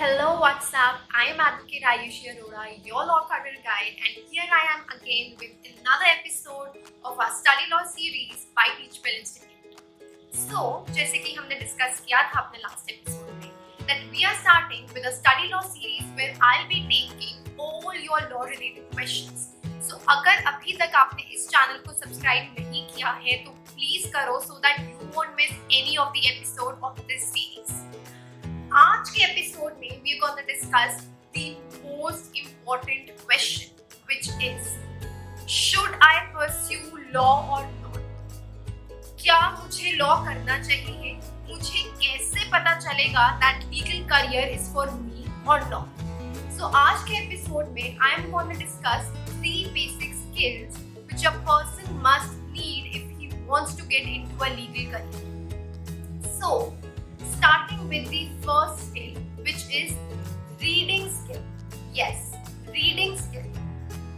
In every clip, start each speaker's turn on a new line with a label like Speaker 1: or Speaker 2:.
Speaker 1: Hello, what's up? I am Advocate Ayushi Arora, your law career guide, and here I am again with another episode of our study law series by Teachwell Institute. So, जैसे कि हमने discuss किया था अपने last episode में, that we are starting with a study law series where I'll be taking all your law related questions. So, अगर अभी तक आपने इस चैनल को सब्सक्राइब नहीं किया है तो प्लीज करो so that you won't miss any of the episode of this series. आज के एपिसोड में we are going to discuss the most important question, which is should I pursue law or not? क्या मुझे law करना चाहिए? मुझे कैसे पता चलेगा that legal career is for me or not? So आज के एपिसोड में I am going to discuss 3 basic skills which a person must need if he wants to get into a legal career. So starting with the first skill, which is reading skill. Yes, reading skill.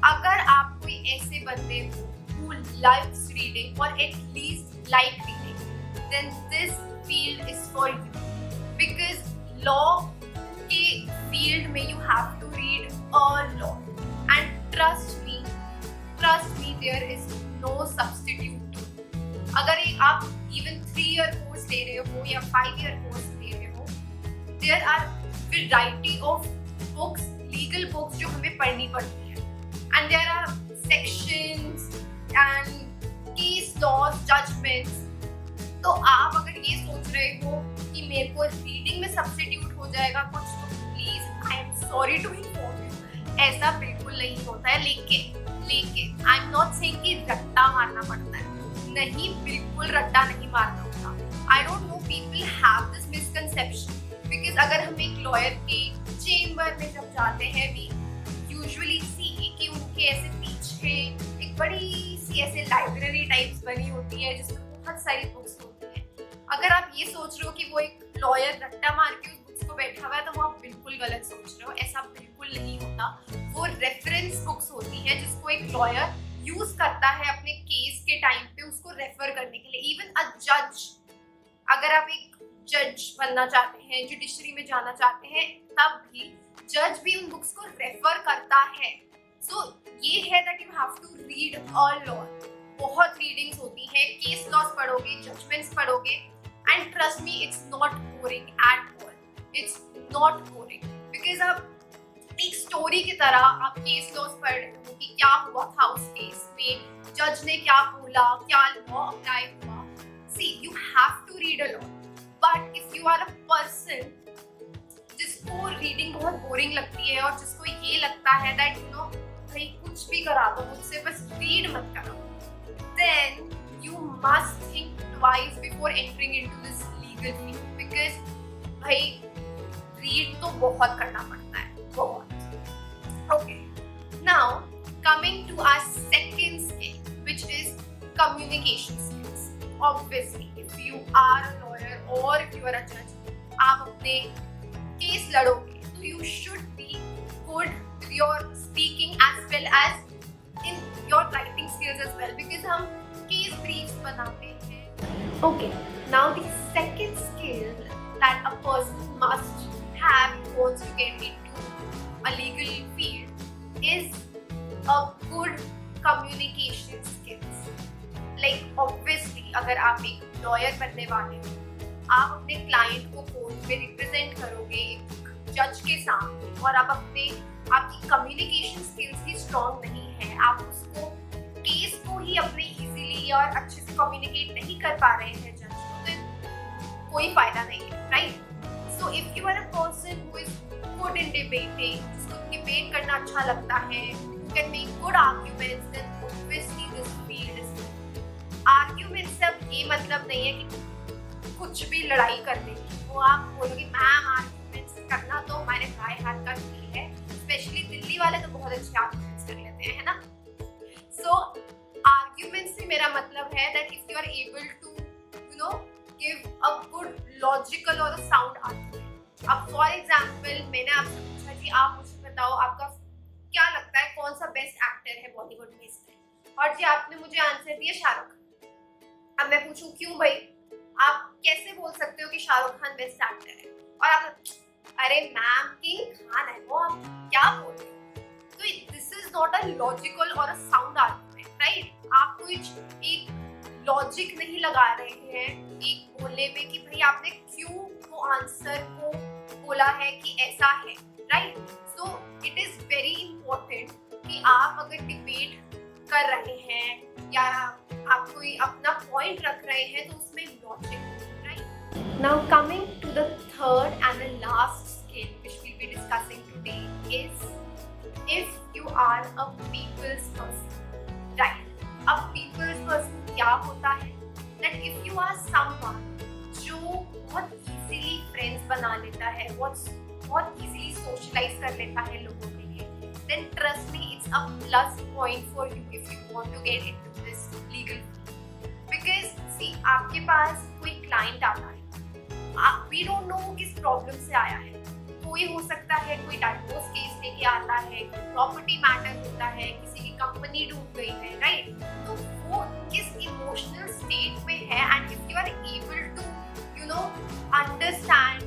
Speaker 1: अगर आप कोई ऐसे बंदे हो who likes reading or at least like reading, then this field is for you. Because law के field में you have to read a lot. And trust me, there is no substitute to it. अगर आप even 3-year course ले रहे हो या 5-year course ले रहे हो, there are variety of books, legal books जो हमें पढ़नी पड़ती है, and there are sections and case laws, judgments. तो आप अगर ये सोच रहे हो कि मेरे को रीडिंग में सब्स्टिट्यूट हो जाएगा कुछ, तो please I am sorry to inform you, ऐसा बिल्कुल नहीं होता है. लेकिन आई एम नॉट सेइंग कि रट्टा मारना पड़ता है, नहीं, बिल्कुल रट्टा नहीं मारना होता. I don't know, people have this misconception. Because अगर हम एक लॉयर के चेम्बर में जब जाते हैं, वी यूजुअली सी कि उनके ऐसे पीछे एक बड़ी सी ऐसे लाइब्रेरी टाइप्स बनी होती है जिसमें बहुत सारी बुक्स होती हैं. अगर आप ये सोच रहे हो कि वो एक लॉयर रट्टा मार के उस बुक्स को बैठा हुआ है, तो वो आप बिल्कुल गलत सोच रहे हो. ऐसा बिल्कुल नहीं होता. वो रेफरेंस बुक्स होती है जिसको एक लॉयर यूज करता है अपने केस के टाइम पे उसको रेफर करने के लिए. इवन अ जज, अगर आप एक जज बनना चाहते हैं, जुडिशरी में जाना चाहते हैं, तब भी जज भी उन बुक्स को रेफर करता है. सो ये है that you have to read a lot. बहुत रीडिंग्स होती हैं, केस लॉज पढ़ोगे, जजमेंट्स पढ़ोगे, and trust me, it's not boring at all. It's not boring. Because आप एक स्टोरी की तरह आप केस लॉज पढ़ रहे हो कि क्या हुआ था उस केस में, जज ने क्या बोला, क्या लॉ अप्लाई हुआ. See, you have to read a lot. But if you are a person जिसको रीडिंग बहुत बोरिंग लगती है और जिसको ये लगता है दैट यू नो भाई कुछ भी करा दो मुझसे, बस रीड मत करो, then you must think twice before entering into this legal field. Because भाई रीड तो बहुत करना पड़ता है, बहुत. Okay, now coming to our second skill, which is communication skills. Obviously, if you are a lawyer or if you are a judge, आप अपने case लड़ोगे तो you should be good with your speaking as well as in your writing skills as well, because हम case briefs बनाते हैं. Okay, now the second skill that a person must have who wants to get into a legal field is a good communication skills. Like obviously अगर आप एक lawyer बनने वाले हो, आप अपने क्लाइंट को कोर्ट में रिप्रेजेंट करोगे एक जज के सामने, और आप आपकी कम्युनिकेशन स्किल्स ही स्ट्रॉन्ग नहीं है, आप उसको केस को ही अपने इजीली और अच्छे से कम्युनिकेट नहीं कर पा रहे हैं जज को, तो कोई फायदा नहीं है, right? So if you are a person who is good in debating, जिसको डिबेट करना अच्छा लगता है, can make good arguments, then obviously this field is. Argument से अब ये मतलब नहीं है कि कुछ भी लड़ाई कर देंगे, वो आप बोलोगे मैम आर्ग्यूमेंट्स करना तो हमारे भाई हाथ का खेल है. स्पेशली दिल्ली वाले तो बहुत अच्छे आर्ग्यूमेंट्स कर लेते हैं, है ना? सो आर्ग्यूमेंट्स से मेरा मतलब है that if you are able to you know give a good logical और अ साउंड आर्ग्यूमेंट. अब फॉर एग्जाम्पल मैंने आपसे पूछा कि आप मुझे बताओ आपका क्या लगता है कौन सा बेस्ट एक्टर है बॉलीवुड में इस टाइम, और जी आपने मुझे आंसर दिया शाहरुख खान. अब मैं पूछूं क्यों भाई, आप कैसे बोल सकते हो कि शाहरुख खान बेस्ट एक्टर है, और आप अरे मैम किंग खान है वो, आप क्या बोल रहे हो? तो this is not a logical और अ साउंड आर्गुमेंट, राइट? आप कुछ एक लॉजिक नहीं लगा रहे हैं एक बोलने में कि भाई आपने क्यों वो आंसर को बोला है कि ऐसा है, right? So it is very important कि आप अगर डिबेट कर रहे हैं या आप कोई अपना पॉइंट रख रहे हैं तो उसमें logic, right? Now coming to the third and the last skill which we'll be discussing today is if you are a people's person, right? A people's person क्या होता है? That if you are someone जो बहुत easily friends बना लेता है, बहुत easily socialize कर लेता है लोगों के लिए, then trust me it's a plus point for you if you want to get into this legal field. Because see आपके पास कोई client आता है, we don't know किस प्रॉब्लम से आया है, कोई हो सकता है कोई डाइवोर्स केस लेके आता है, प्रॉपर्टी मैटर होता है, किसी की कंपनी डूब गई है, राइट? तो वो किस इमोशनल स्टेट में है and if you are able to you know understand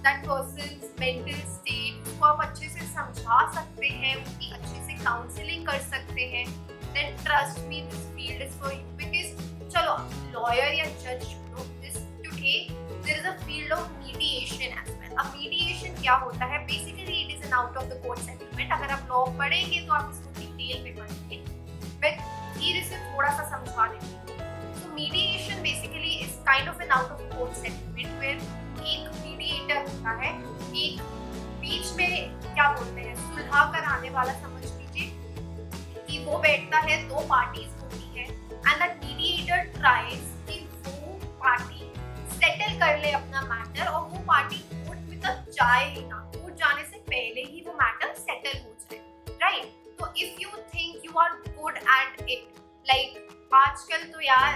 Speaker 1: that person's mental state, उसको आप अच्छे से समझा सकते हैं, उनकी अच्छे से काउंसलिंग कर सकते हैं, then trust me this field is for you. Because चलो लॉयर या जज know this today there is a field of mediation as well. अब mediation क्या होता है? Basically it is an out of the court settlement. अगर आप law पढ़ेंगे तो आप इसको डिटेल में पढ़ेंगे, मैं धीरे से थोड़ा सा समझा देती हूँ। So mediation basically is kind of an out of court settlement where एक mediator होता है, एक बीच में क्या बोलते हैं सुलह कराने वाला समझ लीजिए कि वो बैठता है, दो पार्टीज होती है and that mediator tries कि वो पार्टी सेटल कर ले अपना मैटर और वो पार्टी कोर्ट में तक जाए ही ना, कोर्ट जाने से पहले ही वो मैटर सेटल हो जाए, राइट? तो if you think you are good at it, like आजकल तो यार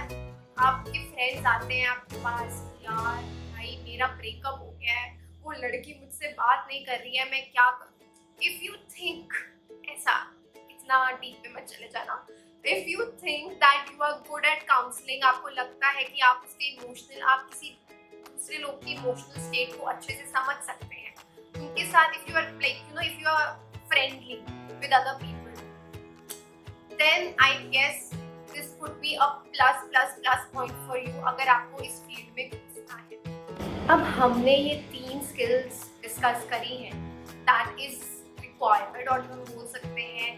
Speaker 1: आपके फ्रेंड्स आते हैं आपके पास, यार भाई मेरा ब्रेकअप हो गया है, वो लड़की मुझसे बात नहीं कर रही है, मैं क्या करूँ? इफ यू थिंक ऐसा, इतना डीप में मत चले जाना, if you think that you are good at counseling, आपको लगता है कि आप उसके इमोशनल, आप किसी दूसरे लोग की इमोशनल स्टेट को अच्छे से समझ सकते हैं, उनके साथ if you are like you know if you are friendly with other people, then I guess this could be a plus point for you अगर आपको इस फील्ड में घुसना है। अब हमने ये 3 स्किल्स डिस्कस करी हैं that is required और हम बोल सकते हैं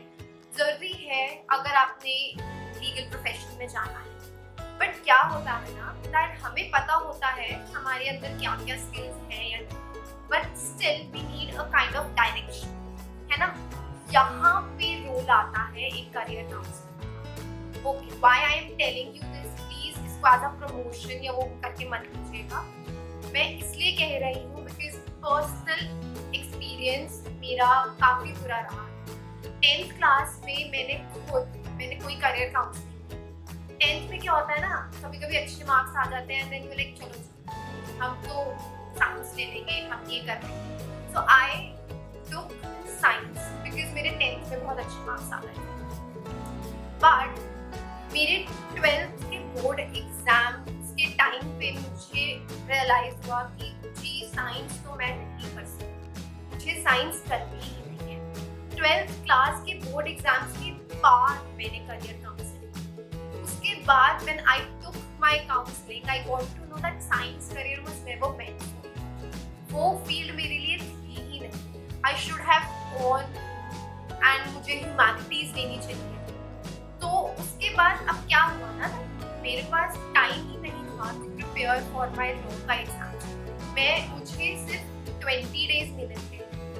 Speaker 1: जरूरी है अगर आपने लीगल प्रोफेशन में जाना है। बट क्या होता है ना दैट हमें पता होता है हमारे अंदर क्या क्या स्किल्स हैं या नहीं, but still we need a kind of direction, है ना? यहाँ पे रोल आता है एक career counsellor. Okay, why I am telling you this, please इसको एज अ प्रमोशन या वो करके मत लीजिएगा। मैं इसलिए कह रही हूँ बिकॉज पर्सनल एक्सपीरियंस मेरा काफी बुरा रहा। 10th क्लास में मैंने कोई करियर काउंसलिंग, 10th में क्या होता है ना, कभी कभी अच्छे मार्क्स आ जाते हैं, देन यू लाइक चलो हम तो साइंस ले लेंगे, हम ये कर लेंगे। सो आई टुक साइंस बिकॉज मेरे 10th में बहुत अच्छे मार्क्स आ गए। बट मेरे 12th के बोर्ड एग्जाम्स के टाइम पे मुझे रियलाइज हुआ कि जी साइंस तो मैं नहीं कर सकती, मुझे साइंस करनी ही नहीं है। 12th क्लास के बोर्ड एग्जाम्स के बाद मैंने करियर काउंसलिंग, उसके बाद when I took my counselling I got to know that science career was never meant for me, वो फील्ड मेरे लिए थी ही नहीं। I should have gone and मुझे ह्यूमैनिटीज लेनी चाहिए। तो उसके बाद अब क्या हुआ ना, मेरे पास टाइम ही नहीं था to prepare for my law का एग्जाम। मुझे सिर्फ 20 डेज मिले थे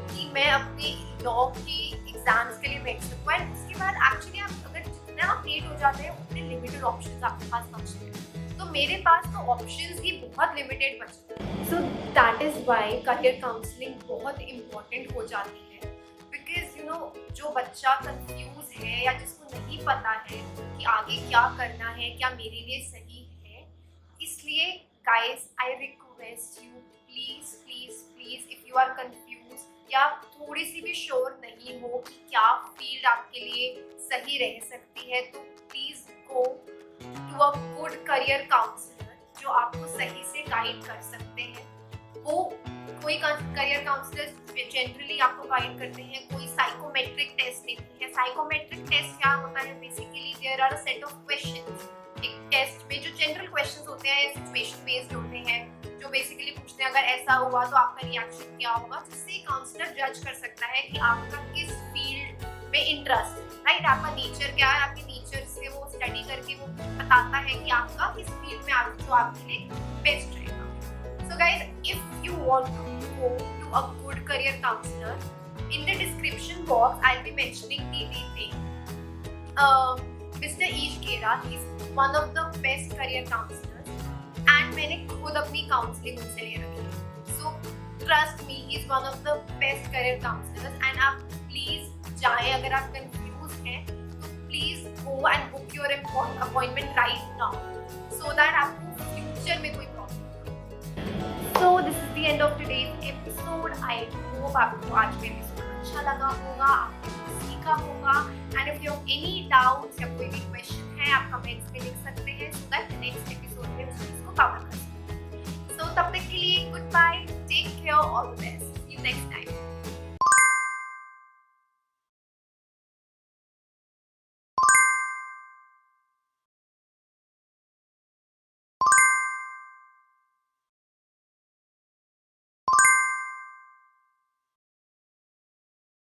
Speaker 1: कि मैं अपने लॉ की एग्जाम्स के लिए बैठ सकूँ, एंड उसके बाद एक्चुअली आप अगर जितना आप लेट हो जाते हैं उतने लिमिटेड ऑप्शंस आपके पास बचते हैं, तो मेरे पास तो ऑप्शंस ही बहुत लिमिटेड बचते हैं। So that is why career counselling बहुत इम्पोर्टेंट हो जाती है, बिकॉज यू नो जो बच्चा कंफ्यूज है या जिसको नहीं पता है कि आगे क्या करना है, क्या मेरे लिए सही है, इसलिए guys I request you please please please if you are confuse या थोड़ी सी भी श्योर नहीं हो कि क्या फील्ड आपके लिए सही रह सकती है, तो please go to a good career counsellor जो आपको सही से गाइड कर सकते हैं। वो कोई करियर काउंसलर जनरली आपको गाइड करते हैं, कोई साइकोमेट्रिक टेस्ट देते हैं। साइकोमेट्रिक टेस्ट क्या होता है? Basically there are a set of questions. एक टेस्ट में जो जनरल क्वेश्चंस होते हैं सिचुएशन बेस्ड होते हैं, जो बेसिकली पूछते हैं अगर ऐसा हुआ तो आपका रिएक्शन क्या होगा, जिससे काउंसलर जज कर सकता है कि आपका किस फील्ड में इंटरेस्ट है, राइट? आपका नेचर क्या है, आपके नेचर से वो स्टडी करके वो बताता है कि आपका किस फील्ड में आप जो आपके लिए बेस्ट रहेगा। So guys, if you want to go to a good career counselor, in the description box I'll be mentioning the name. Mr. Ish Kera, he's one of the best career counselors and मैंने खुद अपनी counseling उनसे ले रखी है। So trust me, he's one of the best career counselors and आप please जाएं, अगर आप confused हैं तो please go and book your appointment right now so that आपको future में कोई So this is the end of today's episode. I hope आपको आज का एपिसोड अच्छा लगा होगा, आपने सीखा होगा। And if you have any doubts या कोई भी क्वेश्चन है आप कमेंट्स में लिख सकते हैं so that नेक्स्ट एपिसोड में उस चीज को कवर कर सकते हैं। So तब तक के लिए goodbye, take care, all the best, see you next time.